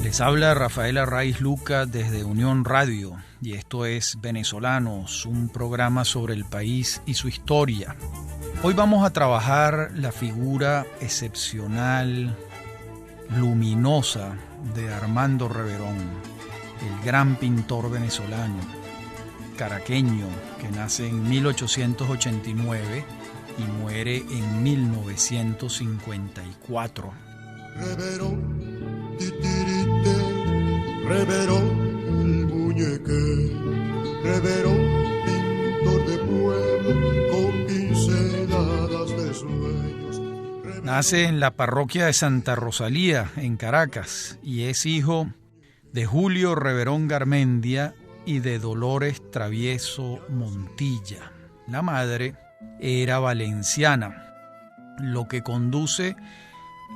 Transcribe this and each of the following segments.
Les habla Rafael Arraiz Luca desde Unión Radio y esto es Venezolanos, un programa sobre el país y su historia. Hoy vamos a trabajar la figura excepcional, luminosa de Armando Reverón, el gran pintor venezolano, caraqueño, que nace en 1889 y muere en 1954. Reverón, titirite, Reverón, el muñeque, Reverón, pintor de pueblo, con pinceladas de sueños. Nace en la parroquia de Santa Rosalía, en Caracas, y es hijo de Julio Reverón Garmendia y de Dolores Travieso Montilla. La madre era valenciana, lo que conduce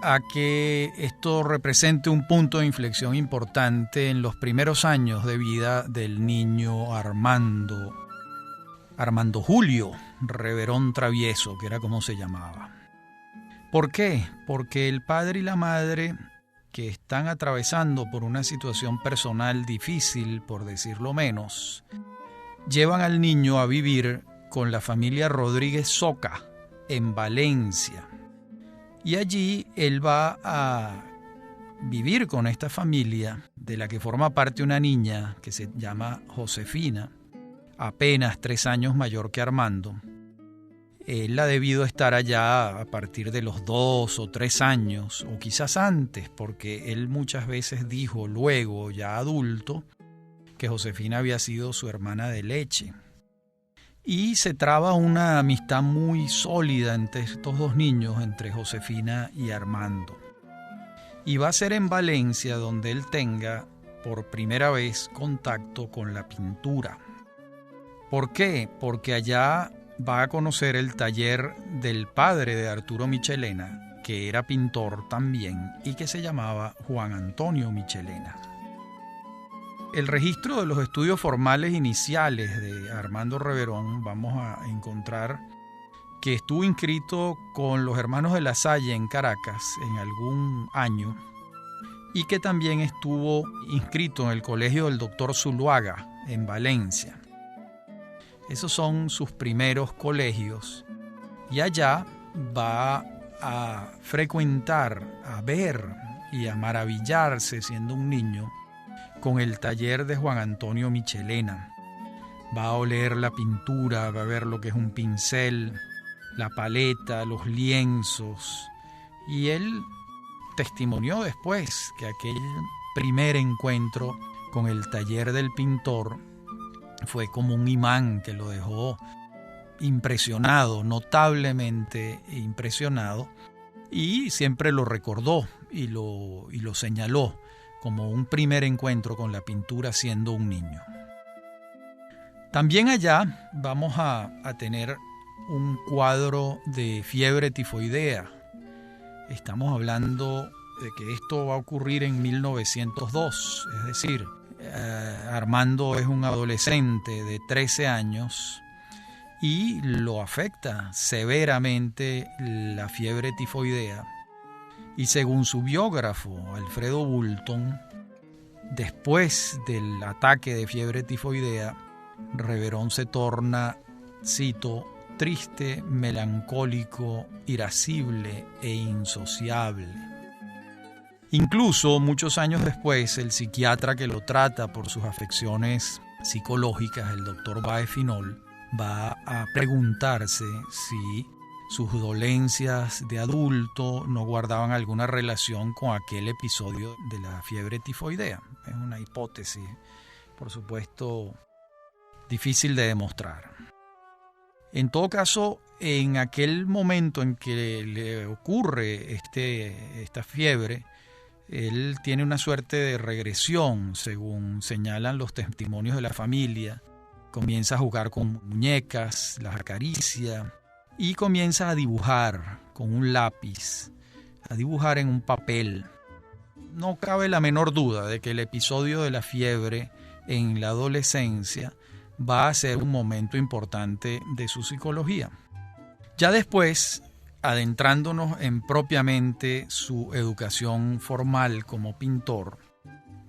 a que esto represente un punto de inflexión importante en los primeros años de vida del niño Armando Julio Reverón Travieso, que era como se llamaba. ¿Por qué? Porque el padre y la madre, que están atravesando por una situación personal difícil, por decirlo menos, llevan al niño a vivir con la familia Rodríguez Soca en Valencia. Y allí él va a vivir con esta familia, de la que forma parte una niña que se llama Josefina, apenas 3 años mayor que Armando. Él ha debido estar allá a partir de los 2 o 3 años, o quizás antes, porque él muchas veces dijo luego, ya adulto, que Josefina había sido su hermana de leche. Y se traba una amistad muy sólida entre estos dos niños, entre Josefina y Armando. Y va a ser en Valencia donde él tenga por primera vez contacto con la pintura. ¿Por qué? Porque allá va a conocer el taller del padre de Arturo Michelena, que era pintor también y que se llamaba Juan Antonio Michelena. El registro de los estudios formales iniciales de Armando Reverón, vamos a encontrar que estuvo inscrito con los hermanos de La Salle en Caracas en algún año y que también estuvo inscrito en el colegio del doctor Zuluaga en Valencia. Esos son sus primeros colegios y allá va a frecuentar, a ver y a maravillarse siendo un niño con el taller de Juan Antonio Michelena. Va a oler la pintura, va a ver lo que es un pincel, la paleta, los lienzos. Y él testimonió después que aquel primer encuentro con el taller del pintor fue como un imán que lo dejó impresionado, notablemente impresionado, y siempre lo recordó y lo señaló como un primer encuentro con la pintura siendo un niño. También allá vamos a tener un cuadro de fiebre tifoidea. Estamos hablando de que esto va a ocurrir en 1902, es decir, Armando es un adolescente de 13 años y lo afecta severamente la fiebre tifoidea. Y según su biógrafo, Alfredo Bulton, después del ataque de fiebre tifoidea, Reverón se torna, cito, triste, melancólico, irascible e insociable. Incluso muchos años después, el psiquiatra que lo trata por sus afecciones psicológicas, el doctor Baefinol, va a preguntarse si sus dolencias de adulto no guardaban alguna relación con aquel episodio de la fiebre tifoidea. Es una hipótesis, por supuesto, difícil de demostrar. En todo caso, en aquel momento en que le ocurre esta fiebre, él tiene una suerte de regresión, según señalan los testimonios de la familia. Comienza a jugar con muñecas, las acaricia y comienza a dibujar con un lápiz, a dibujar en un papel. No cabe la menor duda de que el episodio de la fiebre en la adolescencia va a ser un momento importante de su psicología. Ya después, adentrándonos en propiamente su educación formal como pintor,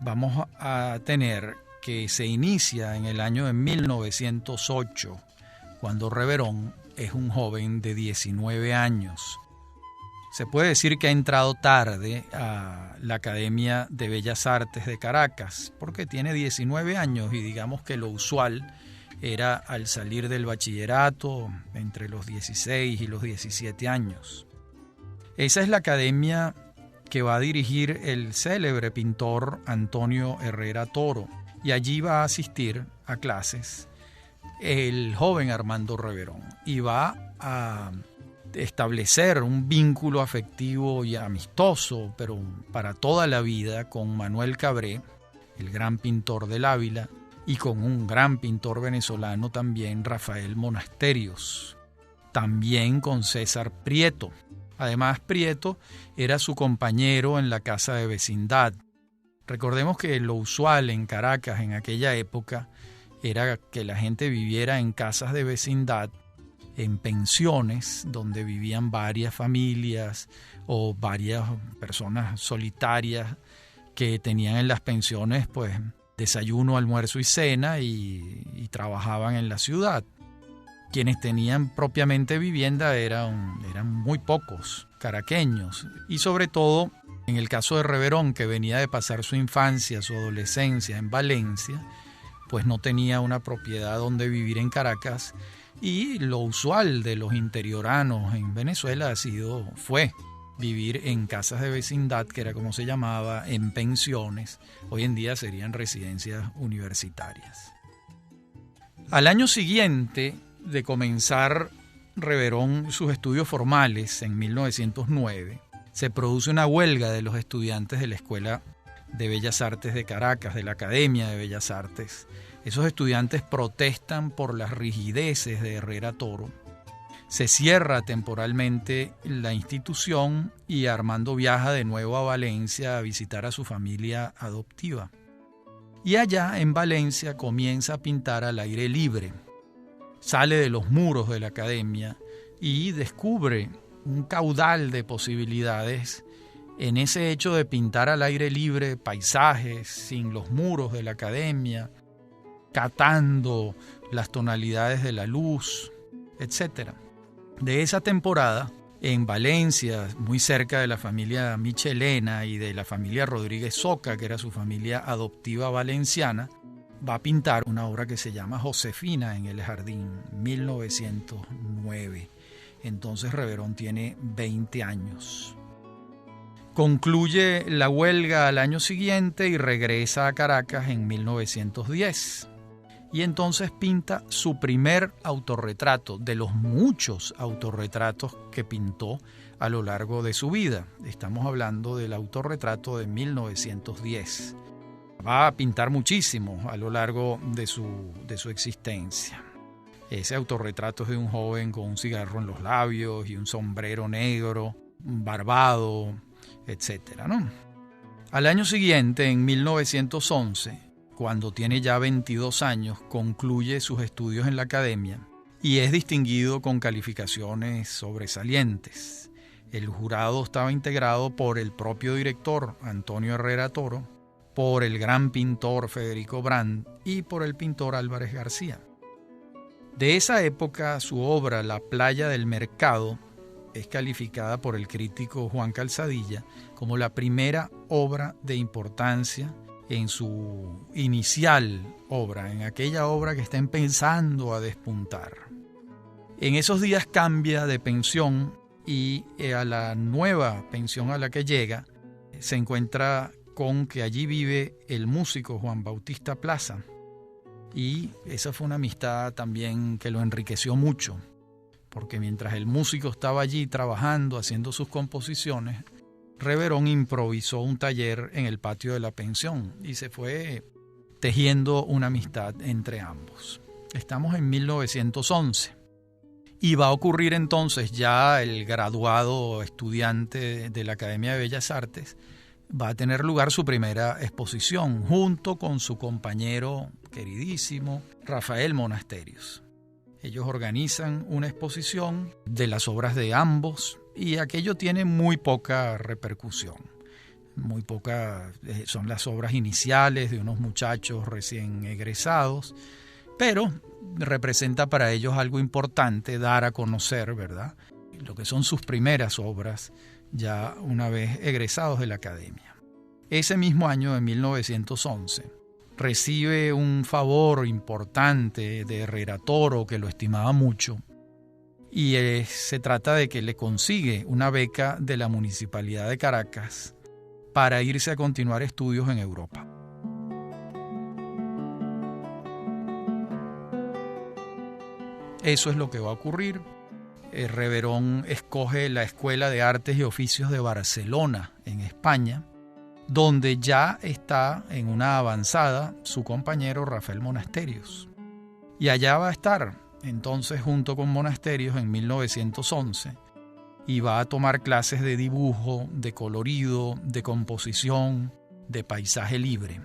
vamos a tener que se inicia en el año de 1908, cuando Reverón es un joven de 19 años. Se puede decir que ha entrado tarde a la Academia de Bellas Artes de Caracas, porque tiene 19 años y digamos que lo usual era al salir del bachillerato entre los 16 y los 17 años. Esa es la academia que va a dirigir el célebre pintor Antonio Herrera Toro, y allí va a asistir a clases el joven Armando Reverón y va a establecer un vínculo afectivo y amistoso, pero para toda la vida, con Manuel Cabré, el gran pintor del Ávila, y con un gran pintor venezolano también, Rafael Monasterios, también con César Prieto. Además, Prieto era su compañero en la casa de vecindad. Recordemos que lo usual en Caracas en aquella época era que la gente viviera en casas de vecindad, en pensiones donde vivían varias familias o varias personas solitarias que tenían en las pensiones pues desayuno, almuerzo y cena y trabajaban en la ciudad. Quienes tenían propiamente vivienda eran muy pocos caraqueños, y sobre todo en el caso de Reverón, que venía de pasar su infancia, su adolescencia en Valencia, pues no tenía una propiedad donde vivir en Caracas. Y lo usual de los interioranos en Venezuela fue vivir en casas de vecindad, que era como se llamaba, en pensiones. Hoy en día serían residencias universitarias. Al año siguiente de comenzar Reverón sus estudios formales, en 1909, se produce una huelga de los estudiantes de la Escuela de Bellas Artes de Caracas, de la Academia de Bellas Artes. Esos estudiantes protestan por las rigideces de Herrera Toro. Se cierra temporalmente la institución y Armando viaja de nuevo a Valencia a visitar a su familia adoptiva. Y allá en Valencia comienza a pintar al aire libre. Sale de los muros de la academia y descubre un caudal de posibilidades en ese hecho de pintar al aire libre paisajes sin los muros de la academia, catando las tonalidades de la luz, etc. De esa temporada, en Valencia, muy cerca de la familia Michelena y de la familia Rodríguez Soca, que era su familia adoptiva valenciana, va a pintar una obra que se llama Josefina en el Jardín, 1909. Entonces Reverón tiene 20 años. Concluye la huelga al año siguiente y regresa a Caracas en 1910. Y entonces pinta su primer autorretrato, de los muchos autorretratos que pintó a lo largo de su vida. Estamos hablando del autorretrato de 1910. Va a pintar muchísimo a lo largo de su existencia. Ese autorretrato es de un joven con un cigarro en los labios y un sombrero negro, barbado, etc., ¿no? Al año siguiente, en 1911, cuando tiene ya 22 años, concluye sus estudios en la academia y es distinguido con calificaciones sobresalientes. El jurado estaba integrado por el propio director, Antonio Herrera Toro, por el gran pintor Federico Brand y por el pintor Álvarez García. De esa época, su obra La playa del mercado es calificada por el crítico Juan Calzadilla como la primera obra de importancia en su inicial obra, en aquella obra que está empezando a despuntar. En esos días cambia de pensión y a la nueva pensión a la que llega se encuentra con que allí vive el músico Juan Bautista Plaza, y esa fue una amistad también que lo enriqueció mucho, porque mientras el músico estaba allí trabajando, haciendo sus composiciones, Reverón improvisó un taller en el patio de la pensión y se fue tejiendo una amistad entre ambos. Estamos en 1911 y va a ocurrir entonces, ya el graduado estudiante de la Academia de Bellas Artes va a tener lugar su primera exposición junto con su compañero queridísimo Rafael Monasterios. Ellos organizan una exposición de las obras de ambos y aquello tiene muy poca repercusión. muy pocas, son las obras iniciales de unos muchachos recién egresados, pero representa para ellos algo importante, dar a conocer, ¿verdad?, lo que son sus primeras obras ya una vez egresados de la academia. Ese mismo año de 1911 recibe un favor importante de Herrera Toro, que lo estimaba mucho, y se trata de que le consigue una beca de la Municipalidad de Caracas para irse a continuar estudios en Europa. Eso es lo que va a ocurrir. Reverón escoge la Escuela de Artes y Oficios de Barcelona, en España, donde ya está en una avanzada su compañero Rafael Monasterios. Y allá va a estar entonces junto con Monasterios en 1911 y va a tomar clases de dibujo, de colorido, de composición, de paisaje libre.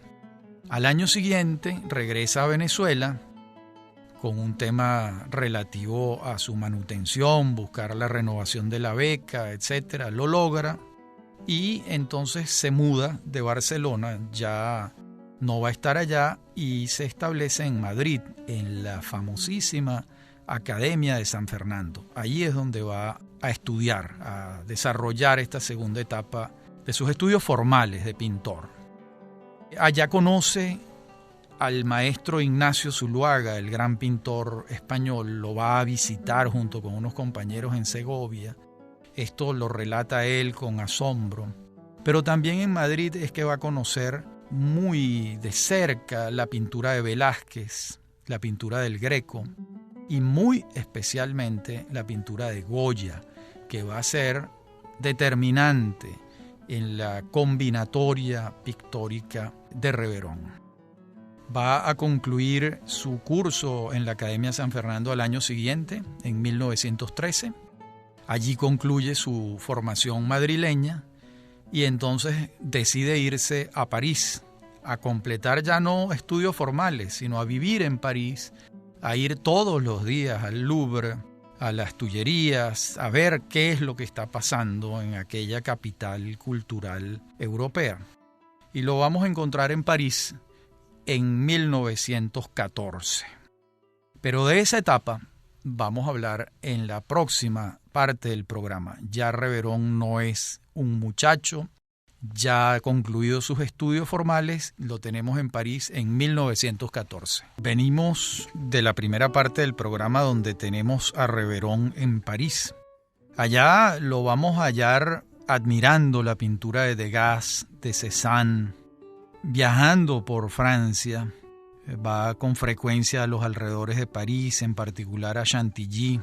Al año siguiente regresa a Venezuela con un tema relativo a su manutención, buscar la renovación de la beca, etc. Lo logra y entonces se muda de Barcelona, ya no va a estar allá y se establece en Madrid, en la famosísima Academia de San Fernando. Allí es donde va a estudiar, a desarrollar esta segunda etapa de sus estudios formales de pintor. Allá conoce al maestro Ignacio Zuloaga, el gran pintor español, lo va a visitar junto con unos compañeros en Segovia. Esto lo relata él con asombro. Pero también en Madrid es que va a conocer muy de cerca la pintura de Velázquez, la pintura del Greco y muy especialmente la pintura de Goya, que va a ser determinante en la combinatoria pictórica de Reverón. Va a concluir su curso en la Academia San Fernando al año siguiente, en 1913. Allí concluye su formación madrileña y entonces decide irse a París, a completar ya no estudios formales, sino a vivir en París, a ir todos los días al Louvre, a las Tullerías, a ver qué es lo que está pasando en aquella capital cultural europea. Y lo vamos a encontrar en París en 1914. Pero de esa etapa vamos a hablar en la próxima parte del programa. Ya Reverón no es un muchacho, ya ha concluido sus estudios formales, lo tenemos en París en 1914. Venimos de la primera parte del programa donde tenemos a Reverón en París. Allá lo vamos a hallar admirando la pintura de Degas, de Cézanne, viajando por Francia, va con frecuencia a los alrededores de París, en particular a Chantilly,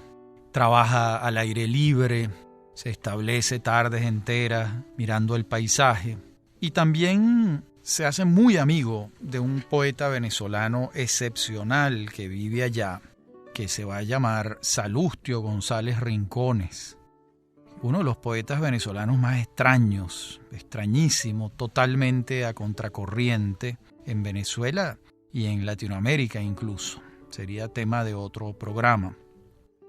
trabaja al aire libre, se establece tardes enteras mirando el paisaje y también se hace muy amigo de un poeta venezolano excepcional que vive allá, que se va a llamar Salustio González Rincones. Uno de los poetas venezolanos más extraños, extrañísimo, totalmente a contracorriente en Venezuela y en Latinoamérica incluso. Sería tema de otro programa.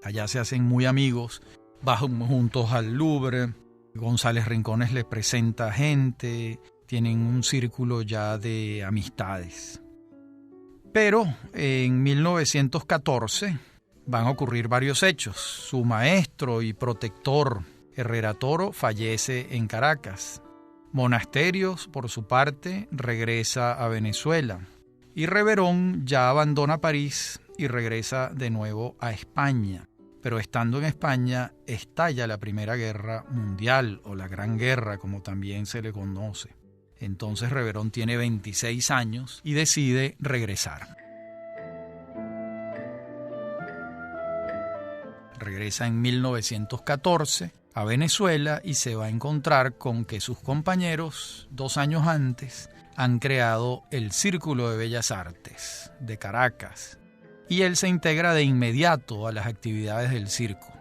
Allá se hacen muy amigos, bajan juntos al Louvre, González Rincones les presenta gente, tienen un círculo ya de amistades. Pero en 1914 van a ocurrir varios hechos. Su maestro y protector, Herrera Toro, fallece en Caracas. Monasterios, por su parte, regresa a Venezuela. Y Reverón ya abandona París y regresa de nuevo a España. Pero estando en España, estalla la Primera Guerra Mundial, o la Gran Guerra, como también se le conoce. Entonces Reverón tiene 26 años y decide regresar. Regresa en 1914 a Venezuela y se va a encontrar con que sus compañeros, 2 años antes, han creado el Círculo de Bellas Artes de Caracas y él se integra de inmediato a las actividades del circo.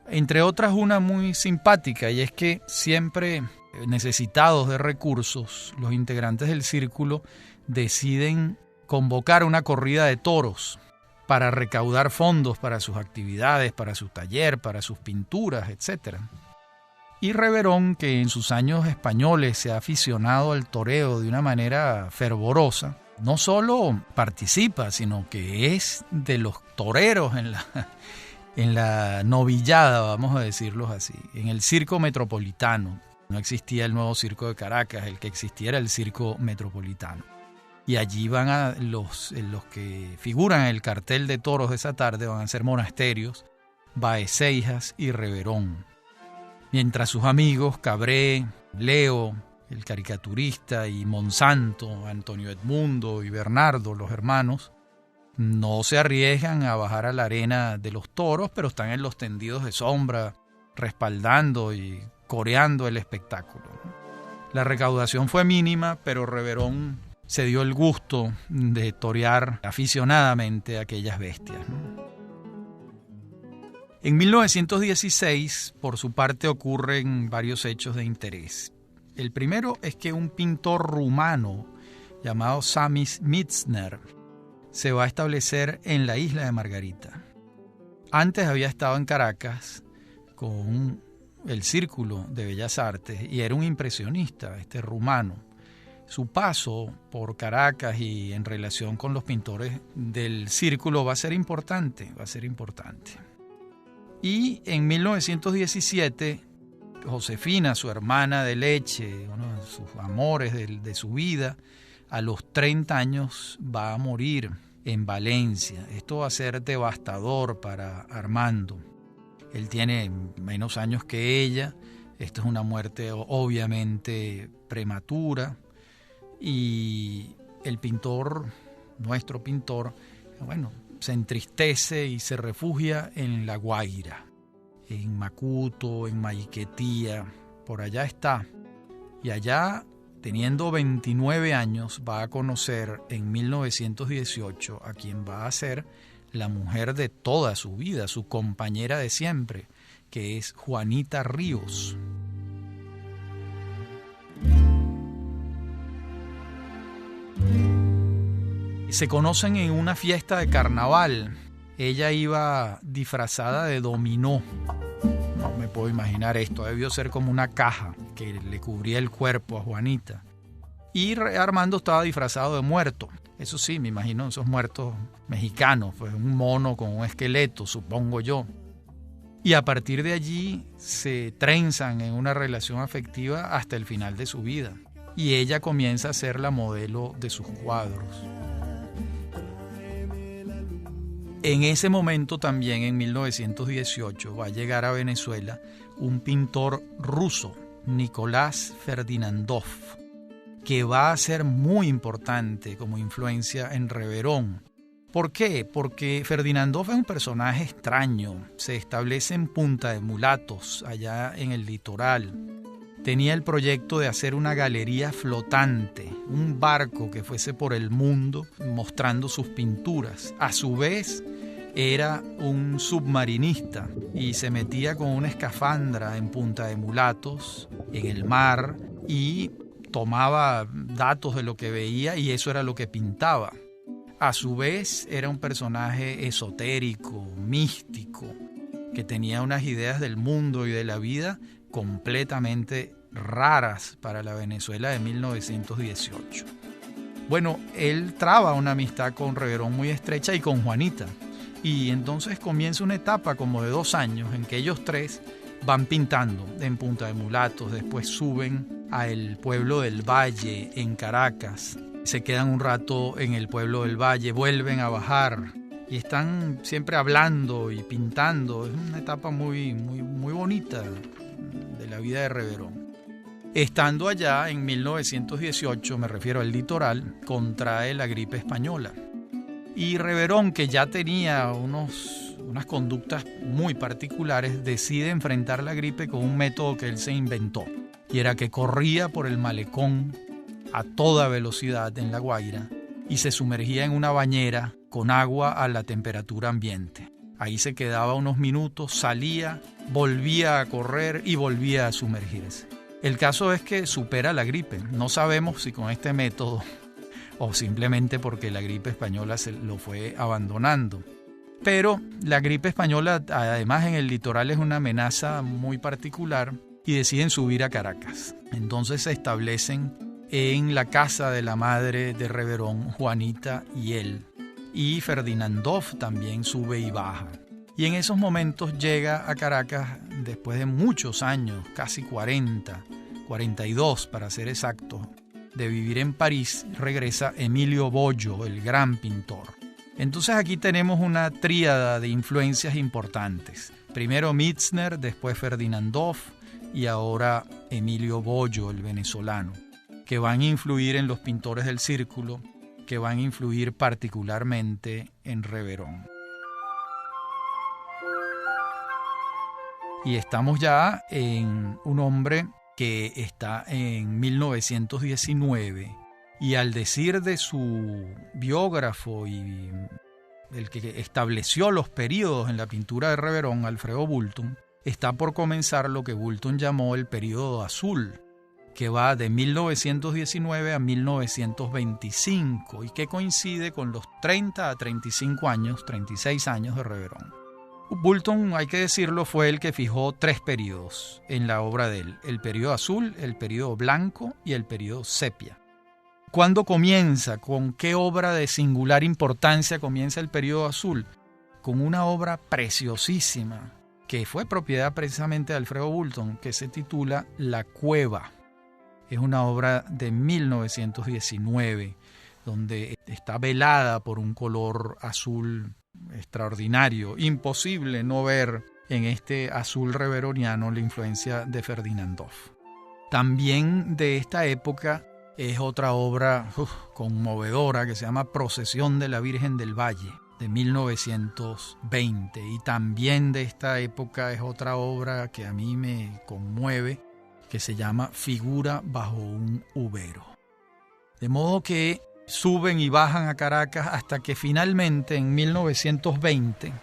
Entre otras, una muy simpática, y es que siempre necesitados de recursos, los integrantes del círculo deciden convocar una corrida de toros para recaudar fondos para sus actividades, para su taller, para sus pinturas, etc. Y Reverón, que en sus años españoles se ha aficionado al toreo de una manera fervorosa, no solo participa, sino que es de los toreros en la novillada, vamos a decirlo así, en el circo metropolitano. No existía el nuevo circo de Caracas, el que existía era el circo metropolitano. Y allí van los que figuran en el cartel de toros de esa tarde, van a ser Monasterios, Baeseijas y Reverón. Mientras sus amigos Cabré, Leo, el caricaturista, y Monsanto, Antonio Edmundo y Bernardo, los hermanos, no se arriesgan a bajar a la arena de los toros, pero están en los tendidos de sombra, respaldando y coreando el espectáculo. La recaudación fue mínima, pero Reverón se dio el gusto de torear aficionadamente a aquellas bestias, ¿no? En 1916, por su parte, ocurren varios hechos de interés. El primero es que un pintor rumano llamado Samis Mitzner se va a establecer en la isla de Margarita. Antes había estado en Caracas con el Círculo de Bellas Artes y era un impresionista, este rumano. Su paso por Caracas y en relación con los pintores del Círculo va a ser importante. Y en 1917, Josefina, su hermana de leche, uno de sus amores de su vida, a los 30 años va a morir en Valencia. Esto va a ser devastador para Armando. Él tiene menos años que ella. Esto es una muerte obviamente prematura. Y el pintor, nuestro pintor, se entristece y se refugia en La Guaira, en Macuto, en Maiquetía, por allá está. Y allá, teniendo 29 años, va a conocer en 1918 a quien va a ser la mujer de toda su vida, su compañera de siempre, que es Juanita Ríos. Se conocen en una fiesta de carnaval. Ella iba disfrazada de dominó. No me puedo imaginar esto. Debió ser como una caja que le cubría el cuerpo a Juanita. Y Armando estaba disfrazado de muerto. Eso sí, me imagino esos muertos mexicanos. Pues un mono con un esqueleto, supongo yo. Y a partir de allí se trenzan en una relación afectiva hasta el final de su vida. Y ella comienza a ser la modelo de sus cuadros. En ese momento también, en 1918, va a llegar a Venezuela un pintor ruso, Nicolás Ferdinandov, que va a ser muy importante como influencia en Reverón. ¿Por qué? Porque Ferdinandov es un personaje extraño. Se establece en Punta de Mulatos, allá en el litoral. Tenía el proyecto de hacer una galería flotante, un barco que fuese por el mundo mostrando sus pinturas. A su vez, era un submarinista y se metía con una escafandra en Punta de Mulatos, en el mar, y tomaba datos de lo que veía y eso era lo que pintaba. A su vez, era un personaje esotérico, místico, que tenía unas ideas del mundo y de la vida completamente raras para la Venezuela de 1918. Bueno, él traba una amistad con Reverón muy estrecha y con Juanita. Y entonces comienza una etapa como de 2 años en que ellos tres van pintando en Punta de Mulatos, después suben al pueblo del Valle en Caracas, se quedan un rato en el pueblo del Valle, vuelven a bajar y están siempre hablando y pintando. Es una etapa muy bonita de la vida de Reverón. Estando allá en 1918, me refiero al litoral, contrae la gripe española. Y Reverón, que ya tenía unas conductas muy particulares, decide enfrentar la gripe con un método que él se inventó. Y era que corría por el malecón a toda velocidad en La Guaira y se sumergía en una bañera con agua a la temperatura ambiente. Ahí se quedaba unos minutos, salía, volvía a correr y volvía a sumergirse. El caso es que supera la gripe. No sabemos si con este método o simplemente porque la gripe española se lo fue abandonando. Pero la gripe española, además en el litoral, es una amenaza muy particular y deciden subir a Caracas. Entonces se establecen en la casa de la madre de Reverón, Juanita y él. Y Ferdinandov también sube y baja. Y en esos momentos llega a Caracas, después de muchos años, casi 40, 42 para ser exactos, de vivir en París, regresa Emilio Boyo, el gran pintor. Entonces aquí tenemos una tríada de influencias importantes. Primero Mizner, después Ferdinandov y ahora Emilio Boyo, el venezolano, que van a influir en los pintores del círculo, que van a influir particularmente en Reverón. Y estamos ya en un hombre que está en 1919 y al decir de su biógrafo y el que estableció los períodos en la pintura de Reverón, Alfredo Boulton, está por comenzar lo que Boulton llamó el período azul, que va de 1919 a 1925 y que coincide con los 30 a 35 años, 36 años de Reverón. Boulton, hay que decirlo, fue el que fijó 3 períodos en la obra de él: el período azul, el período blanco y el período sepia. ¿Cuándo comienza? ¿Con qué obra de singular importancia comienza el período azul? Con una obra preciosísima que fue propiedad precisamente de Alfredo Boulton, que se titula La Cueva. Es una obra de 1919, donde está velada por un color azul extraordinario. Imposible no ver en este azul reveroniano la influencia de Ferdinandov. También de esta época es otra obra conmovedora que se llama Procesión de la Virgen del Valle, de 1920. Y también de esta época es otra obra que a mí me conmueve, que se llama Figura bajo un ubero. De modo que suben y bajan a Caracas hasta que finalmente en 1920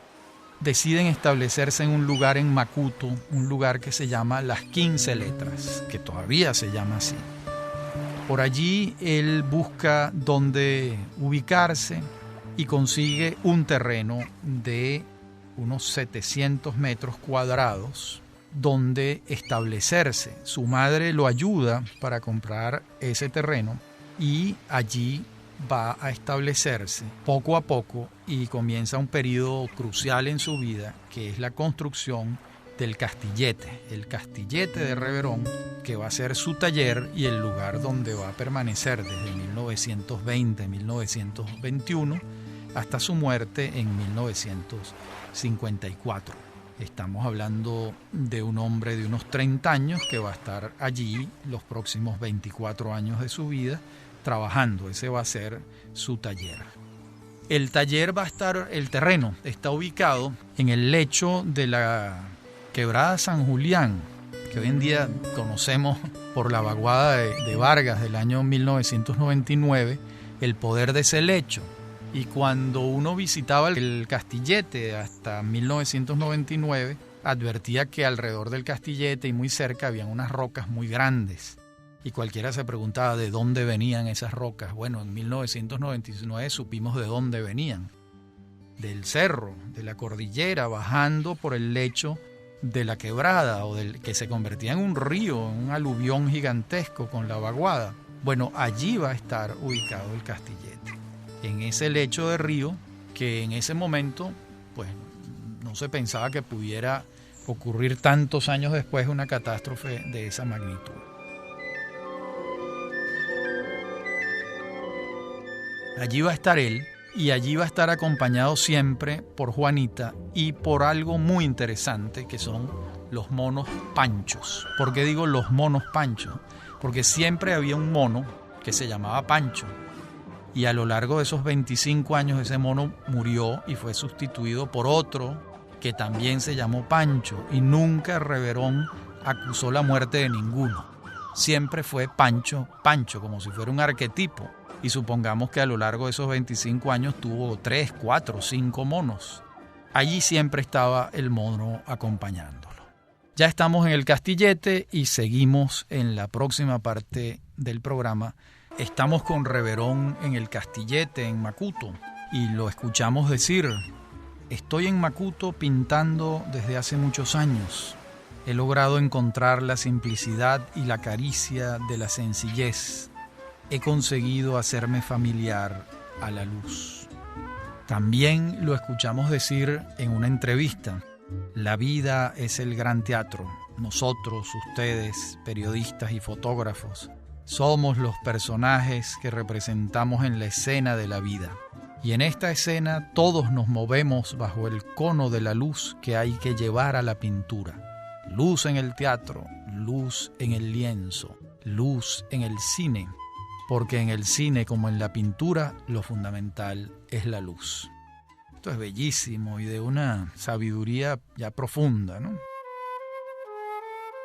deciden establecerse en un lugar en Macuto, un lugar que se llama Las 15 Letras, que todavía se llama así. Por allí él busca dónde ubicarse y consigue un terreno de unos 700 metros cuadrados donde establecerse. Su madre lo ayuda para comprar ese terreno y allí va a establecerse poco a poco y comienza un periodo crucial en su vida, que es la construcción del Castillete, el Castillete de Reverón, que va a ser su taller y el lugar donde va a permanecer desde 1920-1921 hasta su muerte en 1954. Estamos hablando de un hombre de unos 30 años que va a estar allí los próximos 24 años de su vida trabajando. Ese va a ser su taller. El terreno está ubicado en el lecho de la Quebrada San Julián, que hoy en día conocemos por la vaguada de Vargas del año 1999, el poder de ese lecho. Y cuando uno visitaba el Castillete hasta 1999, advertía que alrededor del Castillete y muy cerca habían unas rocas muy grandes. Y cualquiera se preguntaba de dónde venían esas rocas. Bueno, en 1999 supimos de dónde venían. Del cerro, de la cordillera, bajando por el lecho de la quebrada, o que se convertía en un río, en un aluvión gigantesco con la vaguada. Bueno, allí va a estar ubicado el Castillete, en ese lecho de río que en ese momento pues no se pensaba que pudiera ocurrir tantos años después una catástrofe de esa magnitud. Allí va a estar él, y allí va a estar acompañado siempre por Juanita y por algo muy interesante, que son los monos Panchos. ¿Por qué digo los monos Panchos? Porque siempre había un mono que se llamaba Pancho, y a lo largo de esos 25 años ese mono murió y fue sustituido por otro que también se llamó Pancho, y nunca Reverón acusó la muerte de ninguno. Siempre fue Pancho, Pancho, como si fuera un arquetipo. Y supongamos que a lo largo de esos 25 años tuvo 3, 4, 5 monos. Allí siempre estaba el mono acompañándolo. Ya estamos en el Castillete y seguimos en la próxima parte del programa. Estamos con Reverón en el Castillete, en Macuto, y lo escuchamos decir: estoy en Macuto pintando desde hace muchos años. He logrado encontrar la simplicidad y la caricia de la sencillez. He conseguido hacerme familiar a la luz. También lo escuchamos decir en una entrevista: la vida es el gran teatro. Nosotros, ustedes, periodistas y fotógrafos, somos los personajes que representamos en la escena de la vida. Y en esta escena todos nos movemos bajo el cono de la luz que hay que llevar a la pintura. Luz en el teatro, luz en el lienzo, luz en el cine, porque en el cine como en la pintura lo fundamental es la luz. Esto es bellísimo y de una sabiduría ya profunda, ¿no?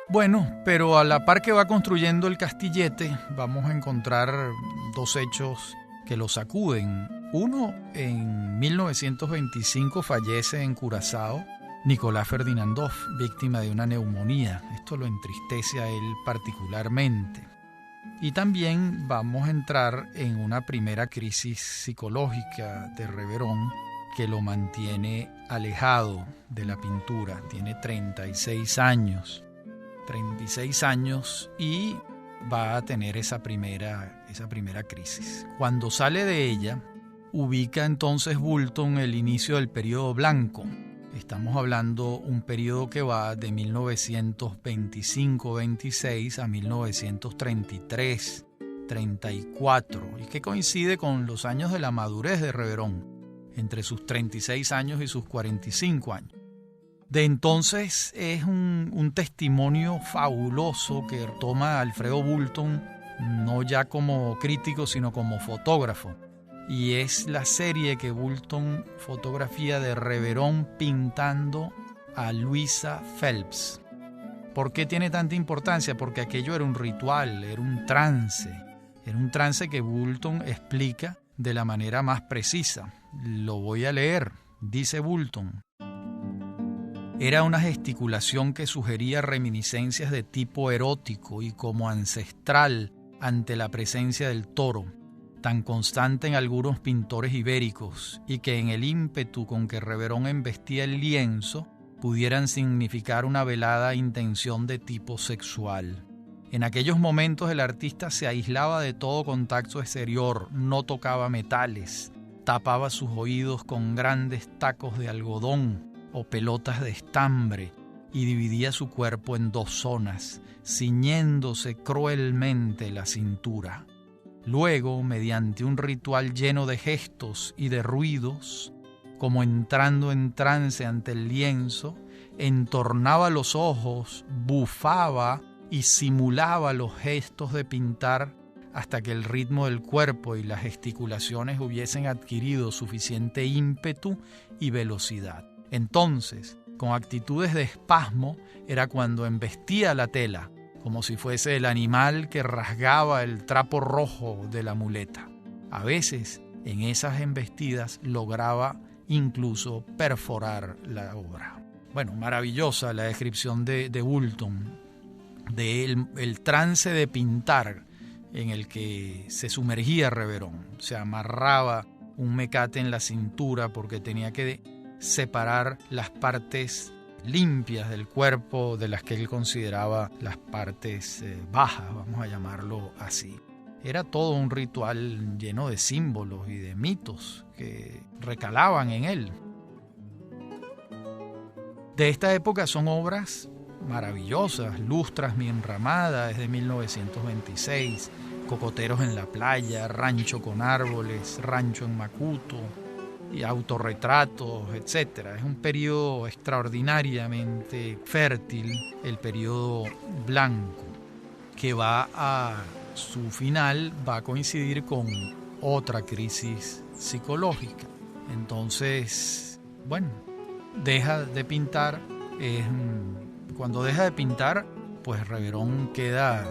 Bueno, pero a la par que va construyendo el castillete, vamos a encontrar dos hechos que lo sacuden. Uno, en 1925 fallece en Curazao Nicolás Ferdinandov, víctima de una neumonía. Esto lo entristece a él particularmente. Y también vamos a entrar en una primera crisis psicológica de Reverón que lo mantiene alejado de la pintura. Tiene 36 años y va a tener esa primera crisis. Cuando sale de ella, ubica entonces Boulton el inicio del periodo blanco. Estamos hablando un periodo que va de 1925-26 a 1933-34 y que coincide con los años de la madurez de Reverón, entre sus 36 años y sus 45 años. De entonces es un testimonio fabuloso que toma Alfredo Boulton, no ya como crítico, sino como fotógrafo. Y es la serie que Boulton fotografía de Reverón pintando a Luisa Phelps. ¿Por qué tiene tanta importancia? Porque aquello era un ritual, era un trance que Boulton explica de la manera más precisa. Lo voy a leer, dice Boulton. Era una gesticulación que sugería reminiscencias de tipo erótico y como ancestral ante la presencia del toro, tan constante en algunos pintores ibéricos y que en el ímpetu con que Reverón embestía el lienzo pudieran significar una velada intención de tipo sexual. En aquellos momentos el artista se aislaba de todo contacto exterior, no tocaba metales, tapaba sus oídos con grandes tacos de algodón o pelotas de estambre y dividía su cuerpo en dos zonas, ciñéndose cruelmente la cintura. Luego, mediante un ritual lleno de gestos y de ruidos, como entrando en trance ante el lienzo, entornaba los ojos, bufaba y simulaba los gestos de pintar hasta que el ritmo del cuerpo y las gesticulaciones hubiesen adquirido suficiente ímpetu y velocidad. Entonces, con actitudes de espasmo, era cuando embestía la tela, como si fuese el animal que rasgaba el trapo rojo de la muleta. A veces, en esas embestidas, lograba incluso perforar la obra. Bueno, maravillosa la descripción de Boulton, del trance de pintar en el que se sumergía Reverón. Se amarraba un mecate en la cintura porque tenía que separar las partes limpias del cuerpo de las que él consideraba las partes bajas, vamos a llamarlo así. Era todo un ritual lleno de símbolos y de mitos que recalaban en él. De esta época son obras maravillosas: Lustras, mi enramada, es de 1926, Cocoteros en la playa, Rancho con árboles, Rancho en Macuto, y autorretratos, etc. Es un periodo extraordinariamente fértil, el periodo blanco, que va a su final, va a coincidir con otra crisis psicológica. Entonces, bueno, deja de pintar. Cuando deja de pintar, pues Reverón queda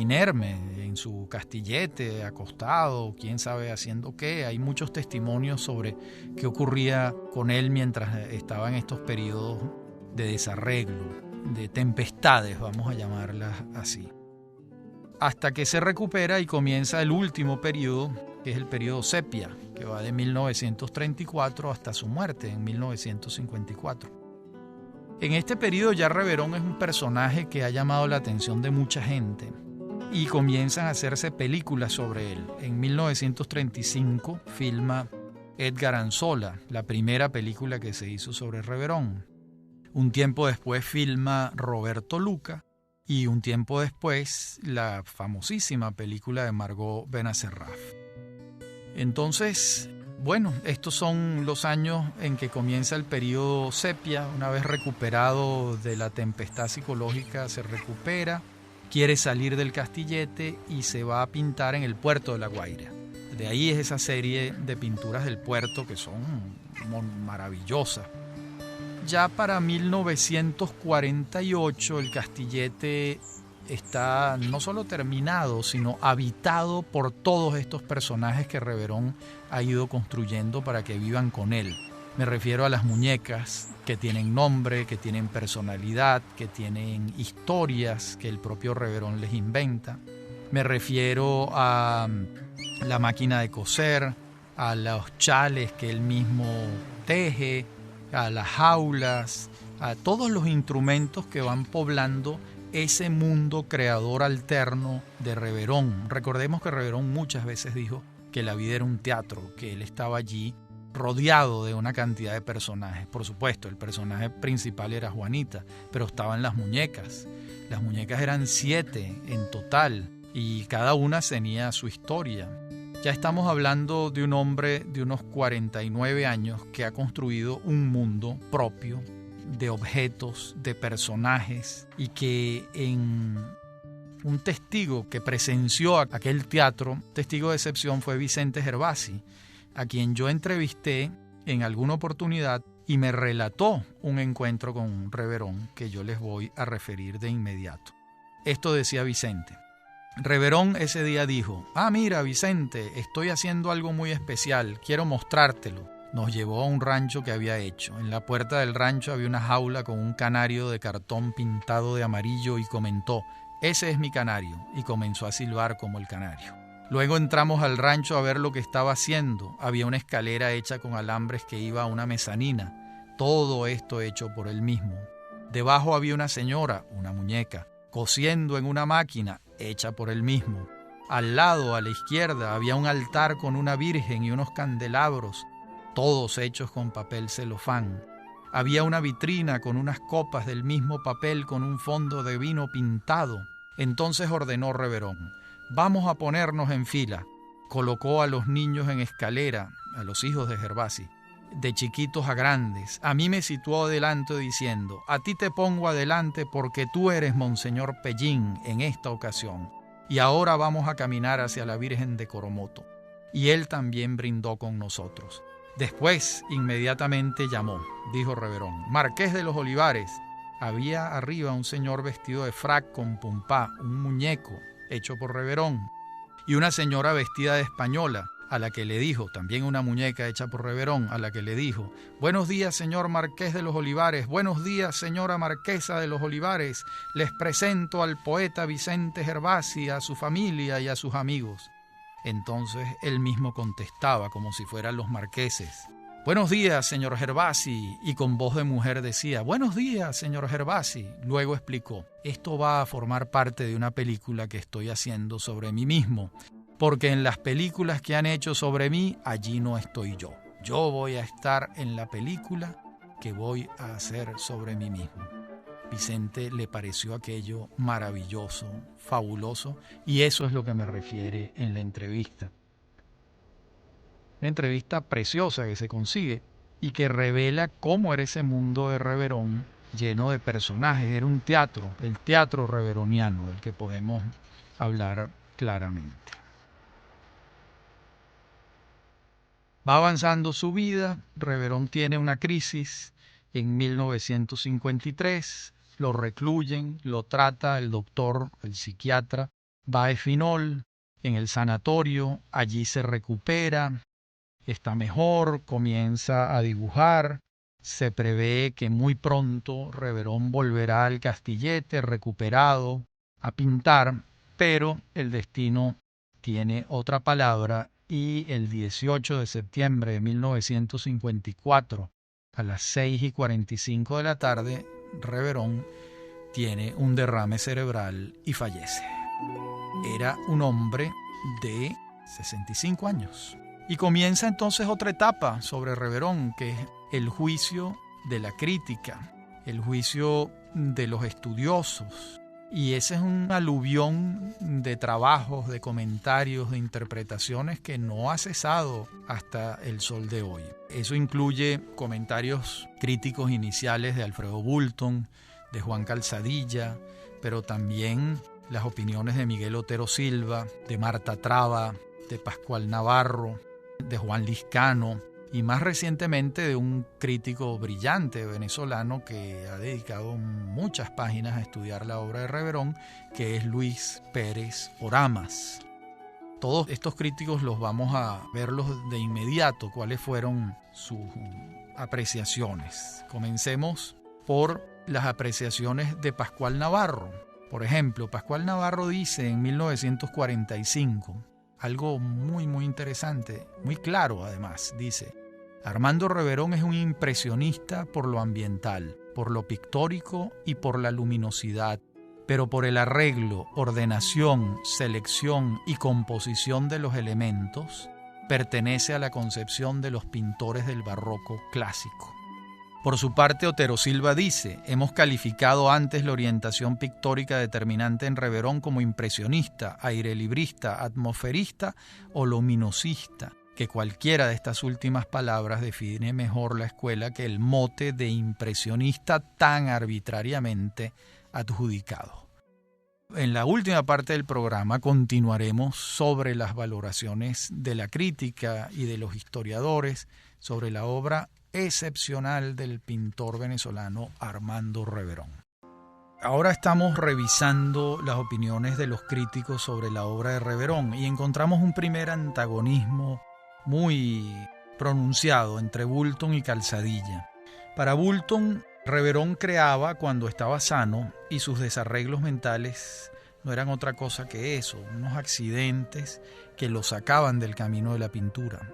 inerme en su castillete, acostado, quién sabe haciendo qué. Hay muchos testimonios sobre qué ocurría con él mientras estaba en estos periodos de desarreglo, de tempestades, vamos a llamarlas así. Hasta que se recupera y comienza el último periodo, que es el periodo sepia, que va de 1934 hasta su muerte en 1954. En este periodo ya Reverón es un personaje que ha llamado la atención de mucha gente y comienzan a hacerse películas sobre él. En 1935 filma Edgar Anzola, la primera película que se hizo sobre Reverón. Un tiempo después filma Roberto Luca y un tiempo después la famosísima película de Margot Benacerraf. Entonces, bueno, estos son los años en que comienza el periodo sepia. Una vez recuperado de la tempestad psicológica, se recupera, quiere salir del Castillete y se va a pintar en el puerto de La Guaira. De ahí es esa serie de pinturas del puerto que son maravillosas. Ya para 1948 el Castillete está no solo terminado, sino habitado por todos estos personajes que Reverón ha ido construyendo para que vivan con él. Me refiero a las muñecas que tienen nombre, que tienen personalidad, que tienen historias que el propio Reverón les inventa. Me refiero a la máquina de coser, a los chales que él mismo teje, a las jaulas, a todos los instrumentos que van poblando ese mundo creador alterno de Reverón. Recordemos que Reverón muchas veces dijo que la vida era un teatro, que él estaba allí rodeado de una cantidad de personajes. Por supuesto, el personaje principal era Juanita, pero estaban las muñecas. Las muñecas eran 7 en total y cada una tenía su historia. Ya estamos hablando de un hombre de unos 49 años que ha construido un mundo propio de objetos, de personajes, y que en un testigo que presenció aquel teatro, testigo de excepción, fue Vicente Gervasi, a quien yo entrevisté en alguna oportunidad y me relató un encuentro con Reverón que yo les voy a referir de inmediato. Esto decía Vicente. Reverón ese día dijo: mira, Vicente, estoy haciendo algo muy especial, quiero mostrártelo. Nos llevó a un rancho que había hecho. En la puerta del rancho había una jaula con un canario de cartón pintado de amarillo y comentó: ese es mi canario, y comenzó a silbar como el canario. Luego entramos al rancho a ver lo que estaba haciendo. Había una escalera hecha con alambres que iba a una mezanina, todo esto hecho por él mismo. Debajo había una señora, una muñeca, cosiendo en una máquina hecha por él mismo. Al lado, a la izquierda, había un altar con una virgen y unos candelabros, todos hechos con papel celofán. Había una vitrina con unas copas del mismo papel con un fondo de vino pintado. Entonces ordenó Reverón: vamos a ponernos en fila. Colocó a los niños en escalera, a los hijos de Gervasi, de chiquitos a grandes. A mí me situó adelante diciendo: a ti te pongo adelante porque tú eres Monseñor Pellín en esta ocasión. Y ahora vamos a caminar hacia la Virgen de Coromoto. Y él también brindó con nosotros. Después, inmediatamente llamó, dijo Reverón: Marqués de los Olivares. Había arriba un señor vestido de frac con pumpá, un muñeco hecho por Reverón, y una señora vestida de española, a la que le dijo, también una muñeca hecha por Reverón, a la que le dijo: buenos días, señor Marqués de los Olivares, buenos días, señora Marquesa de los Olivares, les presento al poeta Vicente Gervasi, a su familia y a sus amigos. Entonces él mismo contestaba, como si fueran los marqueses: buenos días, señor Gervasi, y con voz de mujer decía: buenos días, señor Gervasi. Luego explicó: esto va a formar parte de una película que estoy haciendo sobre mí mismo, porque en las películas que han hecho sobre mí, allí no estoy yo. Yo voy a estar en la película que voy a hacer sobre mí mismo. Vicente le pareció aquello maravilloso, fabuloso, y eso es lo que me refiere en la entrevista. Una entrevista preciosa que se consigue y que revela cómo era ese mundo de Reverón lleno de personajes. Era un teatro, el teatro reveroniano, del que podemos hablar claramente. Va avanzando su vida. Reverón tiene una crisis en 1953, lo recluyen, lo trata el doctor, el psiquiatra Baefinol en el sanatorio, allí se recupera, está mejor, comienza a dibujar, se prevé que muy pronto Reverón volverá al Castillete recuperado a pintar, pero el destino tiene otra palabra y el 18 de septiembre de 1954, a las 6:45 de la tarde, Reverón tiene un derrame cerebral y fallece. Era un hombre de 65 años. Y comienza entonces otra etapa sobre Reverón, que es el juicio de la crítica, el juicio de los estudiosos. Y ese es un aluvión de trabajos, de comentarios, de interpretaciones que no ha cesado hasta el sol de hoy. Eso incluye comentarios críticos iniciales de Alfredo Bulton, de Juan Calzadilla, pero también las opiniones de Miguel Otero Silva, de Marta Traba, de Pascual Navarro, de Juan Liscano y más recientemente de un crítico brillante venezolano que ha dedicado muchas páginas a estudiar la obra de Reverón, que es Luis Pérez Oramas. Todos estos críticos los vamos a verlos de inmediato, cuáles fueron sus apreciaciones. Comencemos por las apreciaciones de Pascual Navarro. Por ejemplo, Pascual Navarro dice en 1945 algo muy interesante, muy claro además. Dice: Armando Reverón es un impresionista por lo ambiental, por lo pictórico y por la luminosidad, pero por el arreglo, ordenación, selección y composición de los elementos, pertenece a la concepción de los pintores del barroco clásico. Por su parte, Otero Silva dice: hemos calificado antes la orientación pictórica determinante en Reverón como impresionista, airelibrista, atmosferista o luminosista, que cualquiera de estas últimas palabras define mejor la escuela que el mote de impresionista tan arbitrariamente adjudicado. En la última parte del programa continuaremos sobre las valoraciones de la crítica y de los historiadores sobre la obra excepcional del pintor venezolano Armando Reverón. Ahora estamos revisando las opiniones de los críticos sobre la obra de Reverón y encontramos un primer antagonismo muy pronunciado entre Bulton y Calzadilla. Para Bulton, Reverón creaba cuando estaba sano y sus desarreglos mentales no eran otra cosa que eso, unos accidentes que lo sacaban del camino de la pintura.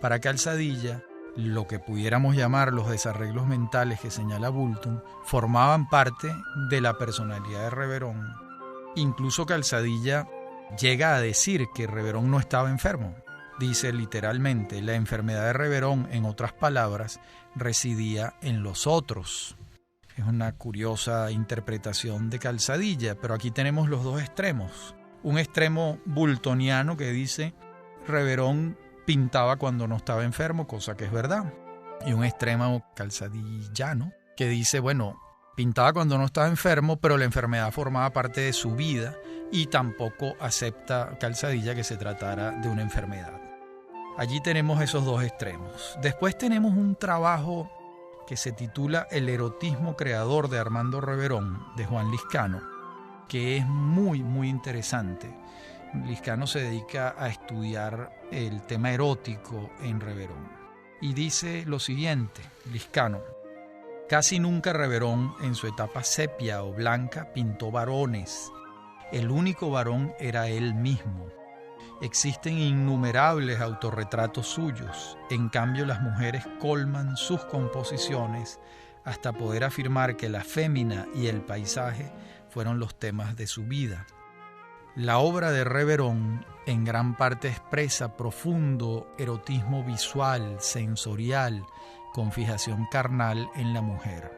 Para Calzadilla, lo que pudiéramos llamar los desarreglos mentales que señala Bulton formaban parte de la personalidad de Reverón. Incluso Calzadilla llega a decir que Reverón no estaba enfermo. Dice literalmente: la enfermedad de Reverón, en otras palabras, residía en los otros. Es una curiosa interpretación de Calzadilla, pero aquí tenemos los dos extremos. Un extremo bultoniano que dice: Reverón pintaba cuando no estaba enfermo, cosa que es verdad. Y un extremo calzadillano que dice, bueno, pintaba cuando no estaba enfermo, pero la enfermedad formaba parte de su vida y tampoco acepta Calzadilla que se tratara de una enfermedad. Allí tenemos esos dos extremos. Después tenemos un trabajo que se titula El erotismo creador de Armando Reverón, de Juan Liscano, que es muy interesante. Liscano se dedica a estudiar el tema erótico en Reverón. Y dice lo siguiente, Liscano: casi nunca Reverón, en su etapa sepia o blanca, pintó varones. El único varón era él mismo. Existen innumerables autorretratos suyos. En cambio, las mujeres colman sus composiciones hasta poder afirmar que la fémina y el paisaje fueron los temas de su vida. La obra de Reverón en gran parte expresa profundo erotismo visual, sensorial, con fijación carnal en la mujer.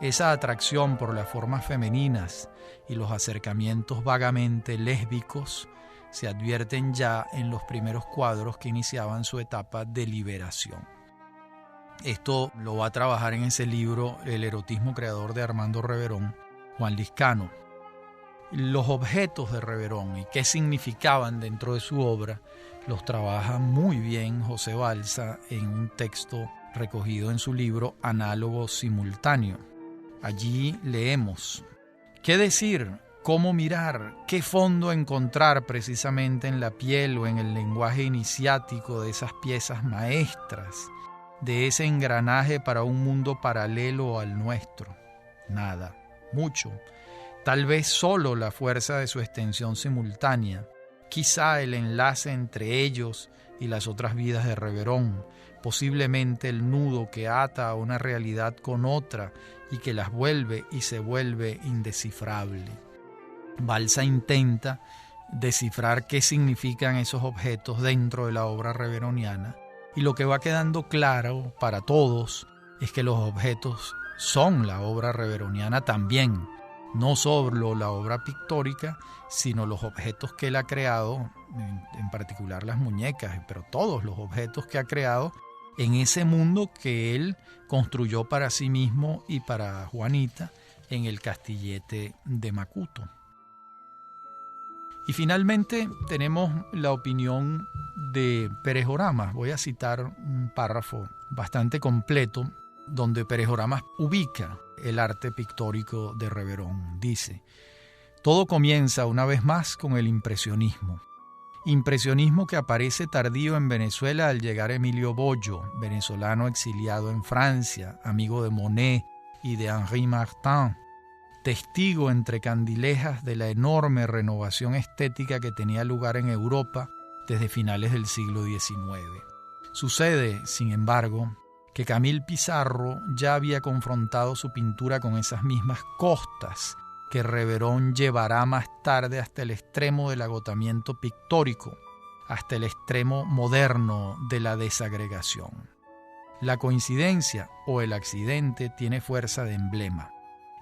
Esa atracción por las formas femeninas y los acercamientos vagamente lésbicos se advierten ya en los primeros cuadros que iniciaban su etapa de liberación. Esto lo va a trabajar en ese libro, El erotismo creador de Armando Reverón, Juan Liscano. Los objetos de Reverón y qué significaban dentro de su obra los trabaja muy bien José Balsa en un texto recogido en su libro Análogo Simultáneo. Allí leemos: ¿qué decir? ¿Cómo mirar? ¿Qué fondo encontrar precisamente en la piel o en el lenguaje iniciático de esas piezas maestras, de ese engranaje para un mundo paralelo al nuestro? Nada, mucho. Tal vez solo la fuerza de su extensión simultánea, quizá el enlace entre ellos y las otras vidas de Reverón, posiblemente el nudo que ata a una realidad con otra y que las vuelve y se vuelve indescifrable. Balsa intenta descifrar qué significan esos objetos dentro de la obra reveroniana, y lo que va quedando claro para todos es que los objetos son la obra reveroniana también, no solo la obra pictórica, sino los objetos que él ha creado, en particular las muñecas, pero todos los objetos que ha creado en ese mundo que él construyó para sí mismo y para Juanita en el Castillete de Macuto. Y finalmente tenemos la opinión de Pérez Oramas. Voy a citar un párrafo bastante completo donde Pérez Oramas ubica el arte pictórico de Reverón. Dice: todo comienza una vez más con el impresionismo. Impresionismo que aparece tardío en Venezuela al llegar Emilio Bollo, venezolano exiliado en Francia, amigo de Monet y de Henri Martin, testigo entre candilejas de la enorme renovación estética que tenía lugar en Europa desde finales del siglo XIX. Sucede, sin embargo, que Camille Pissarro ya había confrontado su pintura con esas mismas costas que Reverón llevará más tarde hasta el extremo del agotamiento pictórico, hasta el extremo moderno de la desagregación. La coincidencia o el accidente tiene fuerza de emblema.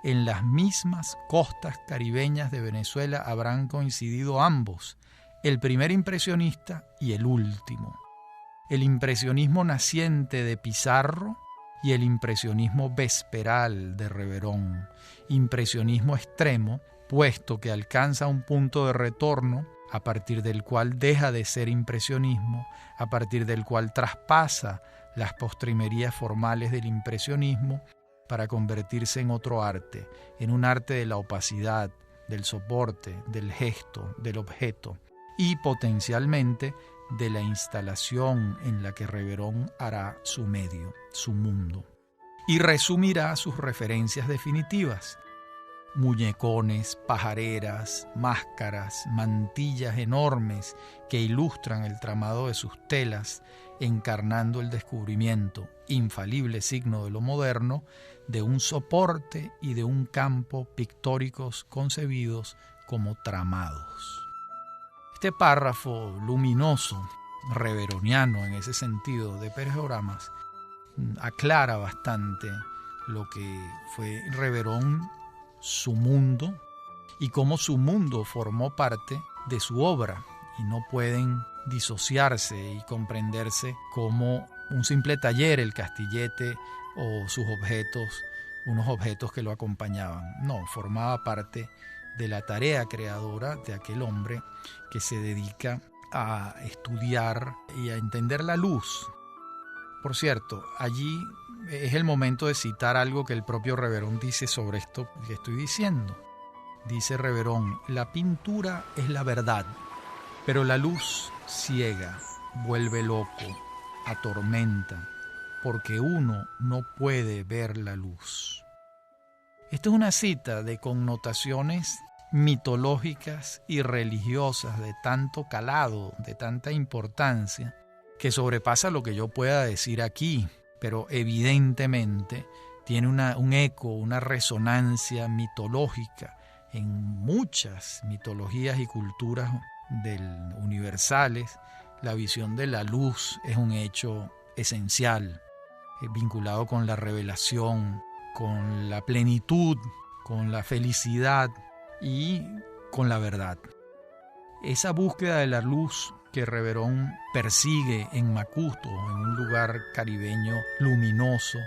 En las mismas costas caribeñas de Venezuela habrán coincidido ambos, el primer impresionista y el último. El impresionismo naciente de Pissarro y el impresionismo vesperal de Reverón, impresionismo extremo, puesto que alcanza un punto de retorno a partir del cual deja de ser impresionismo, a partir del cual traspasa las postrimerías formales del impresionismo para convertirse en otro arte, en un arte de la opacidad, del soporte, del gesto, del objeto y potencialmente de la instalación en la que Reverón hará su medio, su mundo, y resumirá sus referencias definitivas: muñecones, pajareras, máscaras, mantillas enormes que ilustran el tramado de sus telas, encarnando el descubrimiento, infalible signo de lo moderno, de un soporte y de un campo pictóricos concebidos como tramados. Este párrafo luminoso, reveroniano en ese sentido, de Pérez Oramas, aclara bastante lo que fue Reverón, su mundo, y cómo su mundo formó parte de su obra, y no pueden disociarse y comprenderse como un simple taller, el Castillete o sus objetos, unos objetos que lo acompañaban. No, formaba parte de la tarea creadora de aquel hombre que se dedica a estudiar y a entender la luz. Por cierto, allí es el momento de citar algo que el propio Reverón dice sobre esto que estoy diciendo. Dice Reverón: la pintura es la verdad, pero la luz ciega, vuelve loco, atormenta, porque uno no puede ver la luz. Esta es una cita de connotaciones mitológicas y religiosas de tanto calado, de tanta importancia, que sobrepasa lo que yo pueda decir aquí, pero evidentemente tiene un eco, una resonancia mitológica en muchas mitologías y culturas universales. La visión de la luz es un hecho esencial, vinculado con la revelación, con la plenitud, con la felicidad y con la verdad. Esa búsqueda de la luz que Reverón persigue en Macuto, en un lugar caribeño luminoso,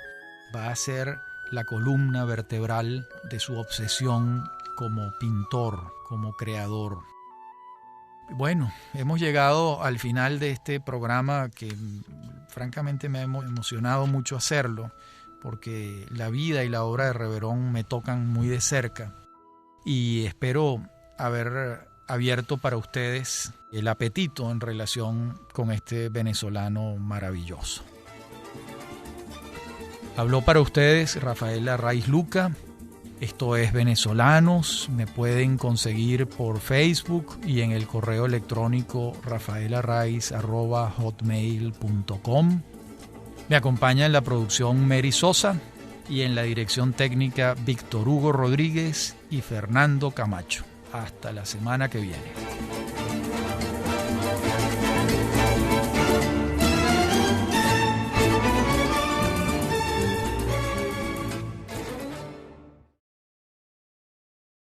va a ser la columna vertebral de su obsesión como pintor, como creador. Bueno, hemos llegado al final de este programa que francamente me ha emocionado mucho hacerlo, porque la vida y la obra de Reverón me tocan muy de cerca, y espero haber abierto para ustedes el apetito en relación con este venezolano maravilloso. Habló para ustedes Rafael Arraiz Luca. Esto es Venezolanos. Me pueden conseguir por Facebook y en el correo electrónico rafaelarraiz@hotmail.com. Me acompaña en la producción Mary Sosa y en la dirección técnica Víctor Hugo Rodríguez y Fernando Camacho. Hasta la semana que viene.